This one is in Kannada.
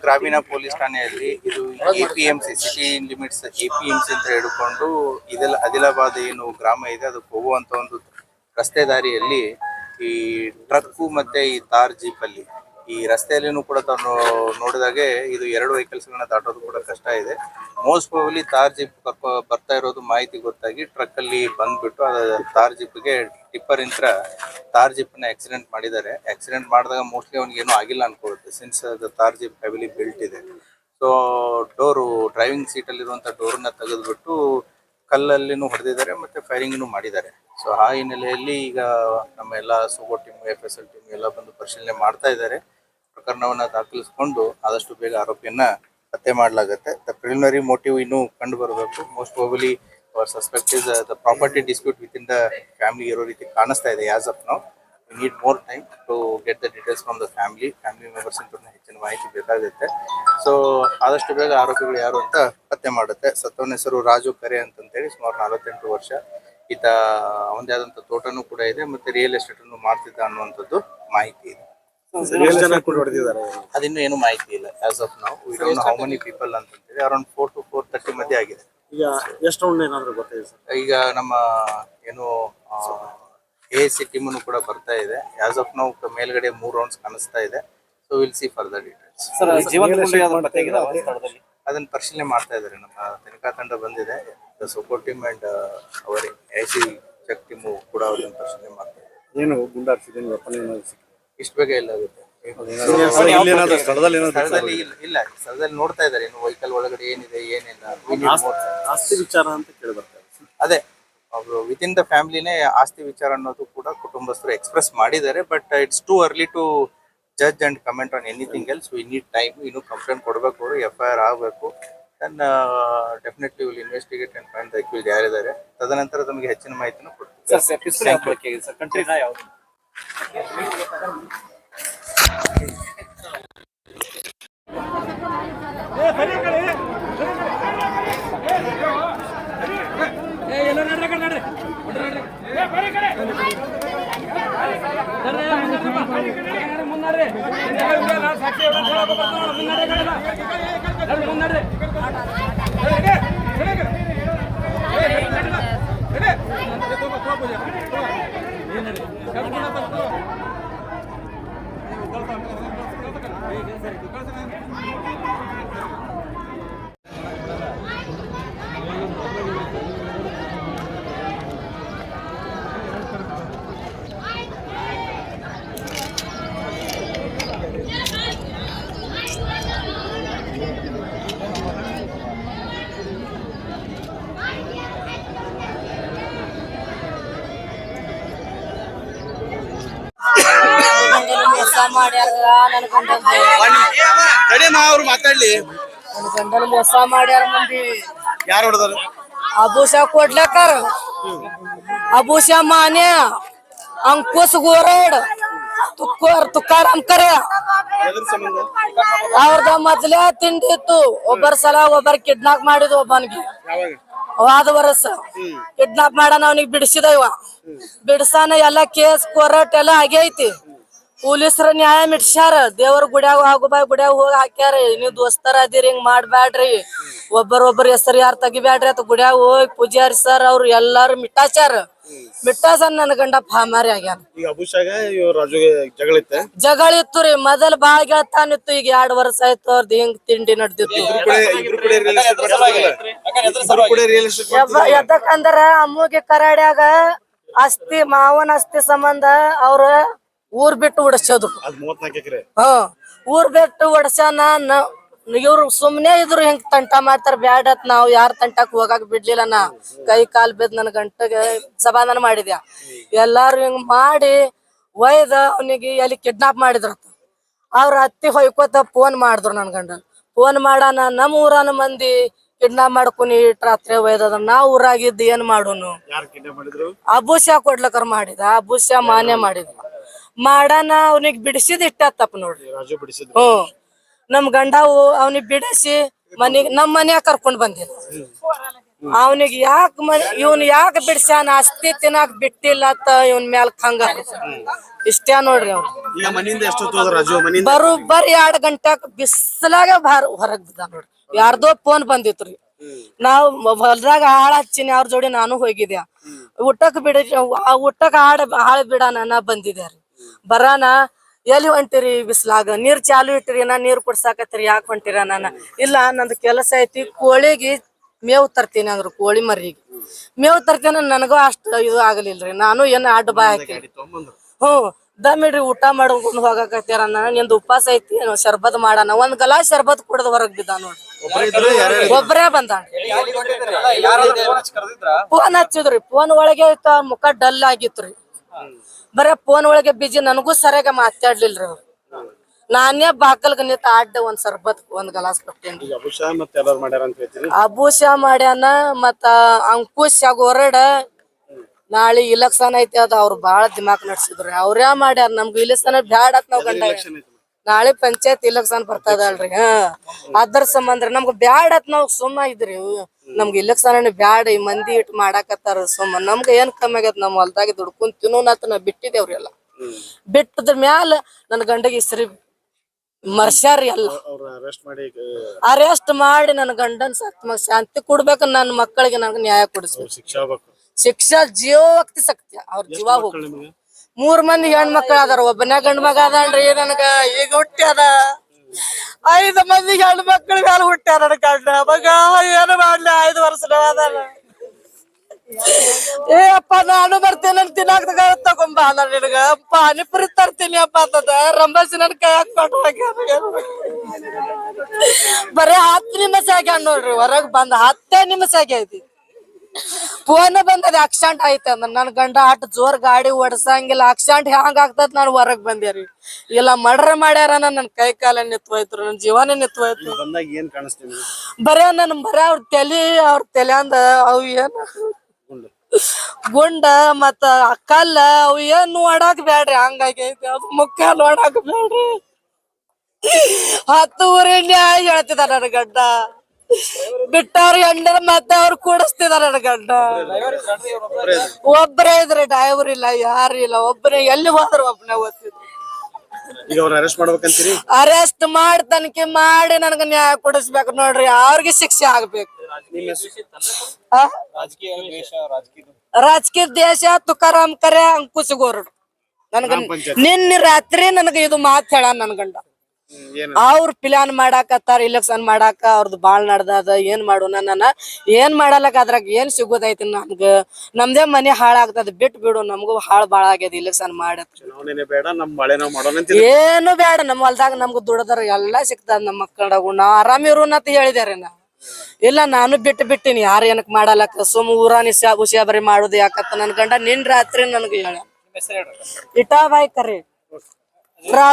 ಗ್ರಾಮೀಣ ಪೊಲೀಸ್ ಠಾಣೆಯಲ್ಲಿ ಇದು APMC ಸಿಟಿ ಲಿಮಿಟ್ಸ್ APMC ಅಂತ ಹೇಳಿಕೊಂಡು ಇದೆಲ್ಲ ಆದಿಲಾಬಾದ್ ಏನು ಗ್ರಾಮ ಇದೆ ಅದಕ್ಕೆ ಹೋಗುವಂತ ಒಂದು ರಸ್ತೆ ದಾರಿಯಲ್ಲಿ ಈ ಟ್ರಕ್ಕು ಮತ್ತೆ ಈ ತಾರ್ ಜೀಪ್ ಅಲ್ಲಿ ಈ ರಸ್ತೆಯಲ್ಲಿನೂ ಕೂಡ ತಾವು ನೋಡಿದಾಗೆ ಇದು ಎರಡು ವೆಹಿಕಲ್ಸ್ ಗಳನ್ನ ದಾಟೋದು ಕೂಡ ಕಷ್ಟ ಇದೆ. ಮೋಸ್ಟ್ ಪ್ರಾಬಬ್ಲಿ ತಾರ್ ಜೀಪ್ ಬರ್ತಾ ಇರೋದು ಮಾಹಿತಿ ಗೊತ್ತಾಗಿ ಟ್ರಕ್ ಅಲ್ಲಿ ಬಂದ್ಬಿಟ್ಟು ತಾರ್ ಜೀಪ್ಗೆ ಟಿಪ್ಪರ್ ಇಂತ್ರ ತಾರ್ ಜೀಪ್ ನ ಆಕ್ಸಿಡೆಂಟ್ ಮಾಡಿದ್ದಾರೆ. ಆಕ್ಸಿಡೆಂಟ್ ಮಾಡಿದಾಗ ಮೋಸ್ಟ್ಲಿ ಅವ್ನಿಗೆ ಏನೂ ಆಗಿಲ್ಲ ಅನ್ಕೊಳ್ಳುತ್ತೆ, ಸಿನ್ಸ್ ತಾರ್ ಜೀಪ್ ಹೆವಿಲಿ ಬಿಲ್ಟ್ ಇದೆ. ಸೊ ಡೋರು ಡ್ರೈವಿಂಗ್ ಸೀಟ್ ಅಲ್ಲಿರುವಂತ ಡೋರ್ನ ತೆಗೆದ್ಬಿಟ್ಟು ಕಲ್ಲಲ್ಲಿನೂ ಹೊಡೆದಿದ್ದಾರೆ ಮತ್ತೆ ಫೈರಿಂಗ್ನು ಮಾಡಿದ್ದಾರೆ. ಸೊ ಆ ಹಿನ್ನೆಲೆಯಲ್ಲಿ ಈಗ ನಮ್ಮ ಎಲ್ಲ ಸೋಗೋ ಟೀಮ್ FSL ಟೀಮ್ ಎಲ್ಲ ಬಂದು ಪರಿಶೀಲನೆ ಮಾಡ್ತಾ ಇದ್ದಾರೆ. ಪ್ರಕರಣವನ್ನ ದಾಖಲಿಸಿಕೊಂಡು ಆದಷ್ಟು ಬೇಗ ಆರೋಪಿಯನ್ನ ಹತ್ಯೆ ಮಾಡಲಾಗುತ್ತೆ. ದ ಪ್ರಿಲಿಮಿನರಿ ಮೋಟಿವ್ ಇನ್ನೂ ಕಂಡು ಬರಬೇಕು. Most probably our suspect is the property dispute within the family ಇರೋ ರೀತಿ ಕಾಣಿಸ್ತಾ ಇದೆ. As of now we need more time to get the details from the family members ಅಂತ ಹೆಚ್ಚಿನ ಮಾಹಿತಿ ಬೇಕಾಗುತ್ತೆ. ಸೊ ಆದಷ್ಟು ಬೇಗ ಆರೋಪಿಗಳು ಯಾರು ಅಂತ ಪತ್ತೆ ಮಾಡುತ್ತೆ. ಸತ್ತವನ ಹೆಸರು ರಾಜು ಕರೆ ಅಂತೇಳಿ, ಸುಮಾರು 48 ವರ್ಷ. ಈತ ಅವನದೇ ಆದಂತ ತೋಟನೂ ಕೂಡ ಇದೆ ಮತ್ತೆ ರಿಯಲ್ ಎಸ್ಟೇಟ್ ಅನ್ನು ಮಾಡ್ತಿದ್ದ ಅನ್ನುವಂಥದ್ದು ಮಾಹಿತಿ ಇದೆ. ಅದಿನ್ನೂ ಏನು ಮಾಹಿತಿ ಇಲ್ಲ. As of now we don't know how many people ಅಂತೇಳಿ. ಅರೌಂಡ್ 4 to 4:30 ಮಧ್ಯೆ ಆಗಿದೆ. ಈಗ ಎಷ್ಟು ರೌಂಡ್ ಏನಾದರೂ ಗೊತ್ತಿದೆ ಸರ್? ಈಗ ನಮ್ಮ ಏನು ASC ಟೀಮನ್ನು ಕೂಡ ಬರ್ತಾ ಇದೆ. ಆಸ್ ಆಫ್ ನೌ ಮೇಲ್ಗಡೆ 3 ರೌಂಡ್ಸ್ ಕಾಣಿಸ್ತಾ ಇದೆ. So will see further details. ಅದನ್ನ ಪರಿಶೀಲನೆ ಮಾಡ್ತಾ ಇದ್ದಾರೆ. ನಮ್ಮ ತನಿಖಾ ತಂಡ ಬಂದಿದೆ. SOCO team and our AIC check team ಕೂಡ ಅದನ್ನ ಪರಿಶೀಲನೆ ಮಾಡ್ತಾ ಇದೆ. ಏನು ಗುಂಡಾರಿಸಿದೆ ಇಷ್ಟು ಬೇಗ ಇಲ್ಲ ಆಗುತ್ತೆ. ಸ್ಥಳದಲ್ಲಿ ಇಲ್ಲ, ಸ್ಥಳದಲ್ಲಿ ನೋಡ್ತಾ ಇದ್ದಾರೆ ಇನ್ನು ವೆಹಿಕಲ್ ಒಳಗಡೆ ಏನಿದೆ ಏನಿಲ್ಲ. ಆಸ್ತಿ ವಿಚಾರ ಅಂತ ಕೇಳಿ ಬರ್ತಾರೆ. ಅದೇ ಅವರು ವಿತ್ ಇನ್ ದ ಫ್ಯಾಮಿಲಿನೇ ಆಸ್ತಿ ವಿಚಾರ ಅನ್ನೋದು ಕೂಡ ಕುಟುಂಬಸ್ಥರು ಎಕ್ಸ್ಪ್ರೆಸ್ ಮಾಡಿದ್ದಾರೆ. But it's too early to judge and comment on anything else. We need time. ಇನ್ನು ಕಂಪ್ಲೇಂಟ್ ಕೊಡಬೇಕು, ಅವರು FIR ಆಗಬೇಕು. Then definitely will investigate and find the accused ಯಾರಿದ್ದಾರೆ. ತದನಂತರ ತಮಗೆ ಹೆಚ್ಚಿನ ಮಾಹಿತಿನ ಕೊಡ್ತೀವಿ. ಮೋಸ ಮಾಡ್ಯಾರ ಮಂದಿ. ಯಾರು ಹೊಡೆದಾರ? ಅಬೂಷಾ ಕೊಡ್ಲಕರ್, ಅಬೂಷಾ ಮಾನ್ಯ, ಅಂಕುಶ್ ಗೋರಡ್, ತುಕಾರಾಮ್ ಕರೆ. ಅವ್ರದ ಮೊದ್ಲೇ ತಿಂಡಿ ಇತ್ತು. ಒಬ್ಬರ ಸಲ ಒಬ್ಬರ ಕಿಡ್ನಾಪ್ ಮಾಡಿದ್. ಒಬ್ಬನಿಗೆ ವಾದ ವರ್ಷ ಕಿಡ್ನಾಪ್ ಮಾಡಾನ, ಅವನಿಗೆ ಬಿಡಿಸಿದ. ಇವ ಬಿಡ್ಸಾನ ಎಲ್ಲ ಕೇಸ್ ಕೋರ್ಟ್ ಎಲ್ಲ ಆಗೇ ಐತಿ. ಪೊಲೀಸರ ನ್ಯಾಯ ಮಿಟ್ಸ್ಯಾರ. ದೇವ್ರ ಗುಡ್ಯಾಗ ಹಾಗುಬಾಯಿ ಗುಡ್ಯಾಗ ಹೋಗಿ ಹಾಕ್ಯಾರ. ನೀವ್ ದೋಸ್ತರ ಅದಿರಿ, ಹಿಂಗ್ ಮಾಡ್ಬ್ಯಾಡ್ರಿ, ಒಬ್ಬರೊಬ್ಬರ ಹೆಸರು ಯಾರು ತೆಗಿಬ್ಯಾಡ್ರಿ ಅಂತ ಗುಡ್ಯಾಗ ಹೋಗಿ ಪೂಜಾರಿ ಸರ್ ಅವ್ರು ಎಲ್ಲಾರು ಮಿಟ್ಟಾಚಾರ. ಮಿಟ್ಟಾಸನ್ ನನ್ ಗಂಡ ಫಾಮಾರಿ ಆಗ್ಯಾನ. ಈಗ ಅಬೂಷಾಗ ರಾಜುಗೆ ಜಗಳ ಇತ್ತು ರೀ. ಮೊದಲ್ ಬಾಳ್ ಗೆಳತಾನಿತ್ತು. ಈಗ 2 ವರ್ಷ ಆಯ್ತು ಅವ್ರದ್ದು ಹಿಂಗ್ ತಿಂಡಿ ನಡ್ದಿತ್ತು. ಎದಕ್ಕಂದ್ರ ಅಮ್ಮಗೆ ಕರಾಡ್ಯಾಗ ಆಸ್ತಿ, ಮಾವನ ಆಸ್ತಿ ಸಂಬಂಧ ಅವ್ರ ಊರ್ ಬಿಟ್ಟು ಉಡಸೋದು. ಊರ್ ಬಿಟ್ಟು ಉಡಸಾನ. ಇವ್ರು ಸುಮ್ನೆ ಇದ್ರು ಹಿಂಗ್ ತಂಟ ಮಾಡ್ತಾರ. ಬ್ಯಾಡತ್ ನಾವ್ ಯಾರ ತಂಟಕ್ ಹೋಗಾಕ್ ಬಿಡ್ಲಿಲ್ಲ. ನಾ ಕೈ ಕಾಲ್ ಬಿದ್ ನನ್ ಗಂಟಗೆ ಸಮಾಧಾನ ಮಾಡಿದ್ಯಾ. ಎಲ್ಲಾರು ಹಿಂಗ್ ಮಾಡಿ ಒಯ್ದ ಅವನಿಗೆ ಎಲ್ಲಿ ಕಿಡ್ನಾಪ್ ಮಾಡಿದ್ರತ್ತ. ಅವ್ರ ಅತ್ತಿ ಹೊಯ್ಕೋತ ಫೋನ್ ಮಾಡಿದ್ರು ನನ್ ಗಂಡ. ಫೋನ್ ಮಾಡಾನ, ನಮ್ ಊರನ ಮಂದಿ ಕಿಡ್ನಾಪ್ ಮಾಡ್ಕೊನಿ ರಾತ್ರಿ ಒಯ್ದದ, ನಾವ್ ಊರಾಗಿದ್ದು ಏನ್ ಮಾಡೋನು. ಅಬೂಷಾ ಕೊಡ್ಲಕರ್ ಮಾಡಿದ, ಅಬೂಷಾ ಮಾನ್ಯ ಮಾಡಿದ. ಮಾಡಾನ ಅವನಿಗೆ ಬಿಡಿಸಿದ್ ಇಟ್ಟತ್ತಪ್ಪ ನೋಡ್ರಿ. ರಾಜು ಬಿಡಿಸಿದ್ರು. ಹ್ಮ್ ನಮ್ ಗಂಡವು ಅವನಿಗೆ ಬಿಡಿಸಿ ನಮ್ ಮನ್ಯಾಗ ಕರ್ಕೊಂಡ್ ಬಂದಿದ್ದ. ಅವನಿಗೆ ಇವನ್ ಯಾಕ ಬಿಡ್ಸ್ಯಾನ ಆಸ್ತಿ ತಿನ್ನಾಕ್ ಬಿಟ್ಟಿಲ್ಲ ಅಂತ ಇವನ್ ಮ್ಯಾಲ ಹಂಗ ಇಷ್ಟೇ ನೋಡ್ರಿ. ಅವ್ರು ಈಗ ಮನೆಯಿಂದ ಎಷ್ಟೊತ್ತು ಹೋದ್ರ ರಾಜು? ಮನೆಯಿಂದ ಬರೋಬ್ಬರಿ 2 ಗಂಟೆಕ್ ಬಿಸಲಾಗ ಹೊರಗ್ ಬಿದ್ದ ನೋಡ್ರಿ. ಯಾರ್ದೋ ಫೋನ್ ಬಂದಿತ್ರಿ. ನಾವ್ ಹೊಲ್ದಾಗ ಹಾಳ ಹಚ್ಚಿನಿ, ಅವ್ರ ಜೋಡಿ ನಾನು ಹೋಗಿದ್ದೆ. ಊಟಕ್ ಹಾಳ ಬಿಡಾನ ನಾ ಬಂದಿದ್ದೆ ರೀ. ಬರಾನ ಎಲ್ಲಿ ಹೊಂಟಿರಿ ಬಿಸ್ಲಾಗ? ನೀರ್ ಚಾಲು ಇಟ್ಟಿರಿ, ನಾ ನೀರ್ ಕುಡ್ಸಾಕತ್ತೀರಿ, ಯಾಕೆ ಹೊಂಟಿರ? ಇಲ್ಲ ನಂದು ಕೆಲಸ ಐತಿ, ಕೋಳಿಗೆ ಮೇವ್ ತರ್ತೀನಿ ಅಂದ್ರು. ಕೋಳಿ ಮರಿಗೆ ಮೇವ್ ತರ್ತೀನಿ. ನನಗೂ ಅಷ್ಟು ಇದು ಆಗಲಿಲ್ರಿ. ನಾನು ಏನ್ ಅಡ್ಡ ಬಾಯ್ ಹಾಕಿ ದಮ್ಮಿಡ್ರಿ ಊಟ ಮಾಡ್ಕೊಂಡು ಹೋಗಾಕತ್ಯಾರ. ನಿಂದು ಉಪವಾಸ ಐತಿ, ಶರ್ಬತ್ ಮಾಡಾನ. ಒಂದ್ ಗಲಾಸ್ ಶರ್ಬತ್ ಕುಡ್ದು ಹೊರಗ್ ಬಿದ್ದ ನೋಡ್ರಿ. ಒಬ್ಬರೇ ಬಂದ. ಫೋನ್ ಹಚ್ಚಿದ್ರಿ, ಫೋನ್ ಒಳಗೆ ಮುಖ ಡಲ್ ಆಗಿತ್ರಿ. ಬರೇ ಫೋನ್ ಒಳಗೆ ಬಿಜಿ. ನನಗೂ ಸರಿಯಾಗ ಮಾತಾಡ್ಲಿಲ್ರಿ ಅವ್ರು. ನಾನೇ ಬಾಕಲ್ಗ ನಿಂತ ಅಡ್ಡ ಒಂದ್ ಸರ್ಬತ್ ಒಂದ್ ಗಲಾಸ್ ಕೊಟ್ಟೇನ್ರಿ. ಅಬೂಷ ಮಾಡ್ಯಾನ. ಮತ್ತ ಅಂಕುಶ್ ಗೋರಡ ನಾಳೆ ಇಲೆಕ್ಷನ್ ಐತಿ, ಅದ ಅವ್ರು ಬಾಳ ದಿಮಾಕ್ ನಡ್ಸಿದ್ರಿ. ಅವ್ರ್ಯಾ ಮಾಡ್ಯಾರ. ನಮ್ಗ ಇಲೆಕ್ಷನ್ ಬ್ಯಾಡ ಅತ್ ನಾವ್ ಗಂಡ. ನಾಳೆ ಪಂಚಾಯತ್ ಇಲೆಕ್ಷನ್ ಬರ್ತದಲ್ರಿ. ಅದ್ರ ಸಂಬಂಧ ನಮ್ಗ ಬ್ಯಾಡ ಅತ್ ನಾವ್ ಸುಮ್ಮ ಇದ್ರಿ. ನಮ್ಗ ಇಲೆಕ್ಷನ್ ಬ್ಯಾಡ, ಈ ಮಂದಿ ಇಟ್ ಮಾಡಾಕತ್ತಾರ ಸುಮ್ಮ. ನಮ್ಗ ಏನ್ ಕಮ್ಮಿ ಆಗೈತ್? ನಮ್ ಹೊಲ್ದಾಗಿ ದುಡ್ಕೊಂಡ್ ತಿನ್ನೋನತ್ ನಾ ಬಿಟ್ಟಿದೇವ್ರಿ ಎಲ್ಲ. ಬಿಟ್ಟದ್ರ ಮ್ಯಾಲ ನನ್ ಗಂಡಗೆ ಇಸ್ರಿ ಮರ್ಸ್ಯಾರಿ ಎಲ್ಲ. ಅರೆಸ್ಟ್ ಮಾಡಿ ನನ್ ಗಂಡನ್ ಶಾಂತಿ ಕೊಡ್ಬೇಕು. ನನ್ ಮಕ್ಕಳಿಗೆ ನನ್ಗ ನ್ಯಾಯ ಕೊಡಿಸ್ಬೇಕು. ಶಿಕ್ಷಾ ಜೀವಕ್ತಿ ಸಕ್ತಿ. ಅವ್ರ ಜೀವ ಹೋಗ್ 3 ಮಂದಿ ಹೆಣ್ಮಕ್ಳ ಅದಾರ. ಒಬ್ಬನೇ ಗಂಡ ಮಗ ಅದನ್ರಿ ನನ್ಗ. ಈಗ ಹುಟ್ಟ್ಯಾದ 5 ಮಂದಿ ಹೆಣ್ಣು ಮಕ್ಳ ಮ್ಯಾಲ ಹುಟ್ಟ್ಯಾರ ನನ್ ಗಂಡ ಮಗ. ಏನು ಮಾಡ್ಲಿ? 5 ವರ್ಷದ ಅದಾನ. ಏ ಅಪ್ಪ ನಾನು ಬರ್ತೇನೆ ತಿನ್ನಾಕ ತಗೊಂಬ ನಿನಗ ಪಾನಿಪುರಿ ತರ್ತೀನಿ ಅಪ್ಪ ಅಂತದ. ರಂಬಸಿ ನನ್ ಕೈ ಬರೇ 10 ನಿಮಿಷ ಆಗ್ಯಾನ ನೋಡ್ರಿ. ಹೊರಗ್ ಬಂದ 10 ನಿಮಿಷ ಆಗೈತಿ. ಫೋನ್ ಬಂದದ ಆಕ್ಸಿಡೆಂಟ್ ಆಯ್ತ ಅಂದ್ರ. ನನ್ ಗಂಡ ಅಟ್ ಜೋರ್ ಗಾಡಿ ಓಡ್ಸಂಗಿಲ್ಲ. ಆಕ್ಸಿಡೆಂಟ್ ಹ್ಯಾಂಗ ಆಗ್ತದ ನಾನು ಹೊರಗ್ ಬಂದೇರಿ. ಇಲ್ಲ ಮರ್ಡರ್ ಮಾಡ್ಯಾರ. ನನ್ ಕೈ ಕಾಲ ನಿತ್ವೋಯ್ತು, ನನ್ ಜೀವನೇ ನಿತ್ವೋಯ್ತು. ಬರೇ ಅವ್ರ ತಲೆಯಂದ ಅವ್ ಏನ್ ಗುಂಡ ಮತ್ತ ಕಲ್ಲ ಅವ್ ಏನ್ ನೋಡಾಕ್ ಬ್ಯಾಡ್ರಿ. ಹಂಗಾಗೈತಿ. ಅದು ಮುಖ ನೋಡಾಕ್ ಬ್ಯಾಡ್ರಿ. 10 ಊರಿನ ನ್ಯಾಯ ಹೇಳ್ತಿದ ನನ್ ಗಂಡ. ಬಿಟ್ಟವ್ರ ಹೆಂಡರ ಮತ್ತೆ ಅವ್ರು ಕೂಡಿಸ್ತಿದ ನನ್ ಗಂಡ. ಒಬ್ಬರೇ ಇದ್ರಿ, ಡ್ರೈವರ್ ಇಲ್ಲ, ಯಾರು ಇಲ್ಲ. ಒಬ್ಬರೇ ಎಲ್ಲಿ ಹೋದ್ರು ಒಬ್ಬನೇ ಓದ್ತಿದ್ರು. ಅರೆಸ್ಟ್ ಮಾಡಿ ತನಿಖೆ ಮಾಡಿ ನನ್ಗ ನ್ಯಾಯ ಕೊಡಿಸ್ಬೇಕು ನೋಡ್ರಿ. ಅವ್ರಿಗೆ ಶಿಕ್ಷೆ ಆಗ್ಬೇಕು. ರಾಜಕೀಯ ದೇಶ ತುಕಾರಾಮ್ ಕರೆ ಅಂಕುಶ್ ಗೋರಡ್. ನನ್ಗ ನಿನ್ನೆ ರಾತ್ರಿ ನನಗ ಇದು ಮಾತ್ ಹೇಳ ನನ್ ಗಂಡ. ಅವ್ರ ಪ್ಲಾನ್ ಮಾಡಾಕತ್ತಾರ ಇಲೆಕ್ಷನ್ ಮಾಡಾಕ. ಅವ್ರದ್ದು ಬಾಳ್ ನಡ್ದದ. ಏನ್ ಮಾಡೋಣ? ನನ್ನ ಏನ್ ಮಾಡಲಕ್ಕ ಅದ್ರಾಗ ಏನ್ ಸಿಗೋದೈತಿ ನಮ್ಗ? ನಮ್ದೇ ಮನೆ ಹಾಳಾಗ್ತದ. ಬಿಟ್ ಬಿಡು, ನಮ್ಗೂ ಹಾಳ್ ಬಾಳ ಆಗ್ಯದ ಇಲೆಕ್ಷನ್ ಮಾಡಕ್. ಏನು ಬೇಡ. ನಮ್ ಹೊಲ್ದಾಗ ನಮ್ಗ ದುಡದ್ರ ಎಲ್ಲಾ ಸಿಗ್ತದ. ನಮ್ ಮಕ್ಕಳಾಗು ನಾ ಆರಾಮ್ ಇರೋನಂತ ಹೇಳಿದಾರೆ. ನಾ ಇಲ್ಲ, ನಾನು ಬಿಟ್ಟಿನಿ. ಯಾರ ಏನಕ್ ಮಾಡಲಕ್ಕ. ಸುಮ್ ಊರಾನಿ ಹುಷಿಯಾಬರಿ ಮಾಡುದು ಯಾಕತ್ತ ನನ್ ಗಂಡ ನಿನ್ ರಾತ್ರಿ ನನ್ಗ ಹೇಳ. ಇಟಾಬಾಯ್ ಕರಿ ರಾಜು.